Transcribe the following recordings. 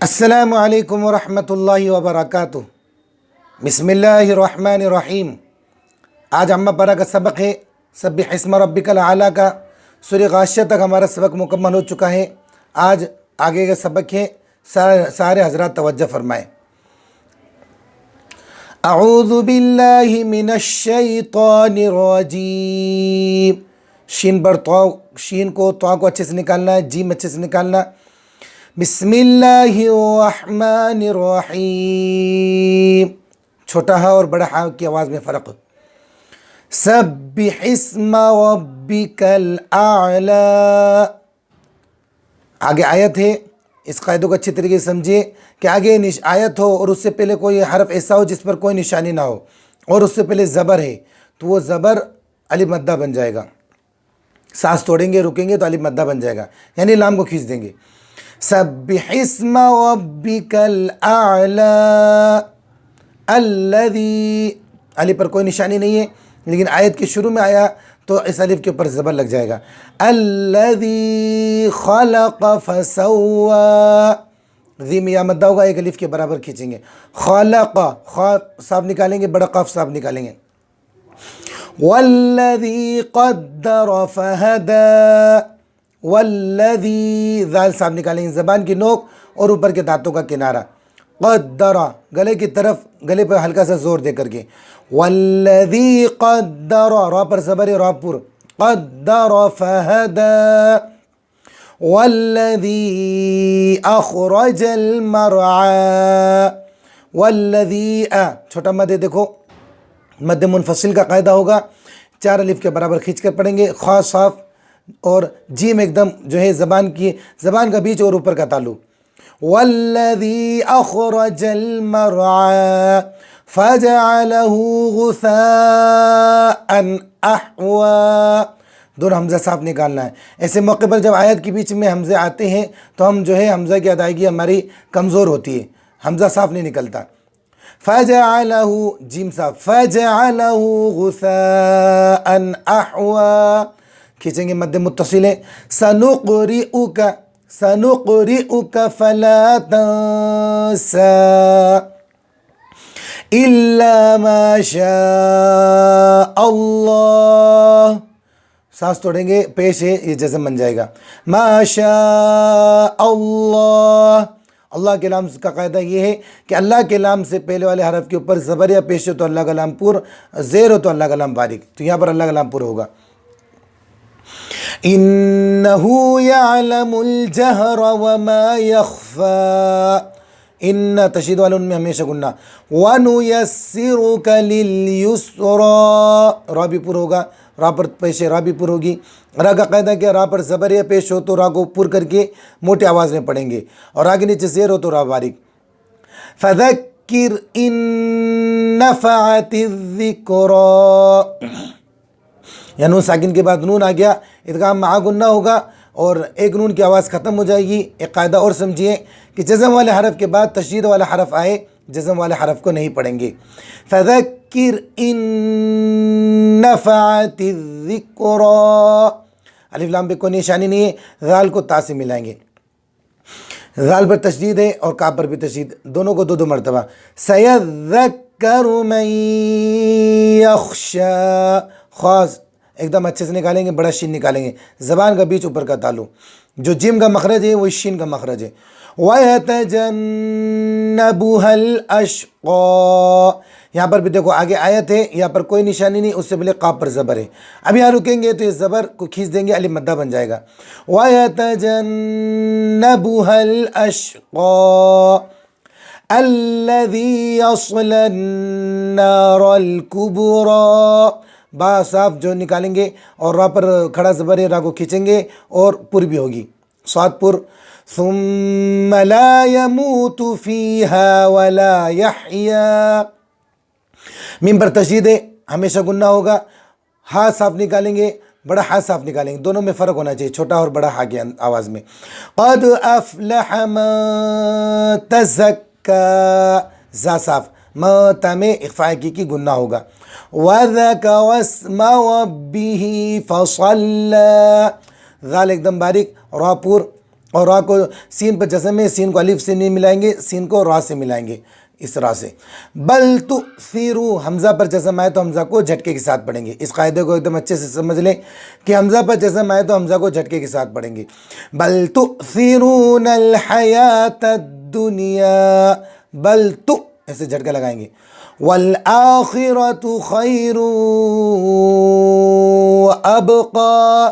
अस्सलामुअलैकुम वरहमतुल्लाहि वबरकातुह। बिस्मिल्लाहिर्रहमानिर्रहीम। आज अम्मा पारा का सबक है सब्बिह इस्म रब्बिकल आला का सूरह गाशिया तक हमारा सबक मुकम्मल हो चुका है। आज आगे का सबक है, सारे हजरात तवज्जो फरमाएँ। अऊज़ु बिल्लाहि मिनश शैतानिर रजीम। शीन को अच्छे से निकालना है, जीम अच्छे से निकालना। बिस्मिल्लाहिर्रहमानिर्रहीम। छोटा हा और बड़ा हा की आवाज़ में फ़र्क। सब्बिह इस्म रब्बिकल आला। आगे आयत है, इस कायदे को अच्छी तरीके से समझिए कि आगे आयत हो और उससे पहले कोई हरफ ऐसा हो जिस पर कोई निशानी ना हो और उससे पहले ज़बर है तो वो ज़बर अलिफ मद्दा बन जाएगा। सांस तोड़ेंगे, रुकेंगे तो अलिफ मद्दा बन जाएगा, यानी लाम को खींच देंगे। सब्बिह इस्म रब्बिकल आला अल्लज़ी। अलिफ पर कोई निशानी नहीं है, लेकिन आयत के शुरू में आया तो इस अलिफ के ऊपर ज़बर लग जाएगा। अल्लज़ी खलक़ फसव्वा। ज़ी में या मद्दा होगा, एक अलिफ के बराबर खींचेंगे। खलक़, ख साफ निकालेंगे, बड़ा कफ साफ निकालेंगे। वल्लज़ी क़द्दर फ़हदा। वल्लज़ी, ज़ाल साफ निकालेंगे, ज़बान की नोक और ऊपर के दांतों का किनारा। क़द्दरा, गले की तरफ, गले पर हल्का सा जोर दे करके। वल्लज़ी क़द्दर, रा पर ज़बर है, रा पुर। क़द्दर फ़हदा। वल्लज़ी अख़रजल मरआ। वल्लज़ी, छोटा मद देखो, मद मुनफसिल का कायदा होगा, चार अलिफ के बराबर खींच कर पढ़ेंगे। ख़ा साफ और जीम एकदम जो है ज़बान का बीच और ऊपर का तालु। वल्लज़ी अख़रजल मरआ फ़जअलहू गुसाअन अहवा। दोनों हमज़ा साफ निकालना है। ऐसे मौके पर जब आयत के बीच में हमज़े आते हैं तो हम जो है हमज़ा की अदायगी हमारी कमज़ोर होती है, हमज़ा साफ नहीं निकलता। फ़जअलहू, जीम साफ। फ़जअलहू गुसाअन अहवा, खींचेंगे, मद्दे मुत्तसिल है। सनुक़रिउका फ़ला तंसा इल्ला मा शा अल्लाह। सांस तोड़ेंगे, पेश है, ये जज़म बन जाएगा। मा शा अल्लाह। अल्लाह के नाम का कायदा ये है कि अल्लाह के नाम से पहले वाले हरफ के ऊपर ज़बर या पेश हो तो अल्लाह का नाम पुर, ज़ेर हो तो अल्लाह का नाम बारिक, तो यहाँ पर अल्लाह का नाम पुर होगा। इन्नहु यअलमुल जहर व मा यख्फा। इन्ना तशदीद वाले उनमें हमेशा गुन्ना। वनुयस्सिरुका लिलयुस्रा। रा भी पुर होगा, रा पर पेश है, रा भी पुर होगी। रा का कायदा क्या, रा पर ज़बर या पेश हो तो रा को पुर करके मोटी आवाज़ में पढ़ेंगे और रा के नीचे ज़ेर हो तो रा बारिक। फ़ज़क्किर इन नफ़अतिज़ ज़िक्रा। या नून साकिन के बाद नून आ गया, इदगाम मआ गुन्ना होगा और एक नून की आवाज़ ख़त्म हो जाएगी। एक कायदा और समझिए कि जज़म वाले हरफ के बाद तशदीद वाला हरफ आए, जज़म वाले हरफ को नहीं पढ़ेंगे। फ़ज़क्किर इन नफ़अतिज़ ज़िक्रा। अलिफ लाम पे कोई निशानी नहीं है, ज़ाल को ता से मिलाएंगे। ज़ाल पर तशदीद है और काफ पर भी तशदीद, दोनों को दो दो मरतबा। सयज़्ज़क्करु मन यख़्शा। ख़ास एकदम अच्छे से निकालेंगे, बड़ा शीन निकालेंगे, ज़बान का बीच ऊपर का तालु। जो जिम का मखरज है वो शीन का मखरज है। वयतजन्नबुहल अश्क़ा। यहाँ पर भी देखो आगे आयत है, यहाँ पर कोई निशानी नहीं, उससे पहले काफ पर ज़बर है। अब यहाँ रुकेंगे तो इस ज़बर को खींच देंगे, अलिफ मद्दा बन जाएगा। वयतजन्नबुहल अश्क़ा अल्लज़ी यस्लन नारल कुबरा। बा साफ जो निकालेंगे और रा पर खड़ा ज़बर है, रा को खींचेंगे और पुर भी होगी, स्वाद पुर। सुम्म ला यमूतु फ़ीहा वला यहया। मीम पर तशदीद है, हमेशा गुन्ना होगा। हा साफ निकालेंगे, बड़ा हा साफ निकालेंगे, दोनों में फ़र्क होना चाहिए, छोटा और बड़ा हा की आवाज़ में। क़द अफ़लह मन तज़क्का। ज़ा साफ, मता में इख़फ़ा की गुन्ना होगा। वज़करा अस्म रब्बिही फ़सल्ला। ज़ाल एकदम बारीक, रा पुर, और रा को सीन पर जज़म में, सीन को अलिफ से नहीं मिलाएंगे, सीन को रा से मिलाएंगे इस तरह से। बल तुसिरू, हमज़ा पर जज़म आए तो हमज़ा को झटके के साथ पढ़ेंगे। इस कायदे को एकदम अच्छे से समझ लें कि हमज़ा पर जज़म आए तो हमज़ा को झटके के साथ पढ़ेंगे। बल तुसिरूनल हयातद दुनिया, बल तु ऐसे झटका लगाएंगे। वल आखिरतु खैरु अबका,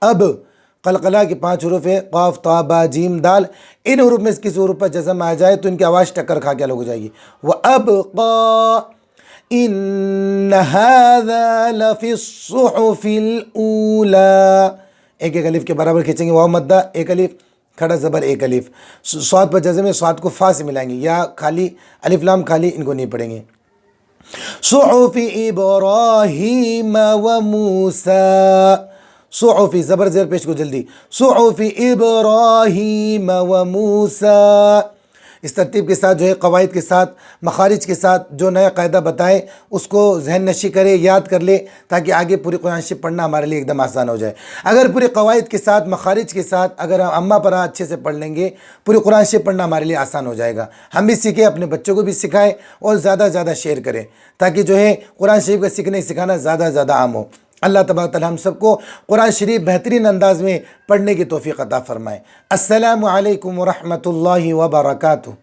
अब कलकला के 5 हुरूफ है, क़ाफ ता बा जीम दाल। इन हुरूफ में से किसी हुरूफ पर जज़म आ जाए तो इनकी आवाज़ टक्कर खा के अलग हो जाएगी। व अबका इन्न हाज़ा लफ़िस्सुहुफ़िल ऊला, एक एक अलिफ के बराबर खींचेंगे, वाव मद्दा, एक अलिफ, खड़ा ज़बर, एक अलिफ। स्वाद पर जज़म है, स्वाद को फा से मिलाएंगे, या खाली अलिफ लाम खाली, इनको नहीं पढ़ेंगे। सुहुफ़ इब्राहीम व मूसा, सुहुफ़ी ज़बर ज़ेर पेश को जल्दी, सुहुफ़ इब्राहीम व मूसा। इस तरतीब के साथ जो है क़वाइद के साथ, मखारिज के साथ जो नया कायदा बताए उसको जहन नशी करे, याद कर ले, ताकि आगे पूरी कुरान शरीफ पढ़ना हमारे लिए एकदम आसान हो जाए। अगर पूरे क़वाइद के साथ, मखारिज के साथ अगर हम अम्मा परा अच्छे से पढ़ लेंगे, पूरी कुरान शरीफ पढ़ना हमारे लिए आसान हो जाएगा। हम भी सीखें, अपने बच्चों को भी सिखाएं और ज़्यादा से ज़्यादा शेयर करें, ताकि जो है कुरान शरीफ का सीखने सिखाना ज़्यादा से ज़्यादा आम हो। अल्लाह तबारक तआला हम सबको कुरान शरीफ बेहतरीन अंदाज में पढ़ने की तौफीक अता फ़रमाए। अस्सलामु अलैकुम व रहमतुल्लाहि व बरकातुहू।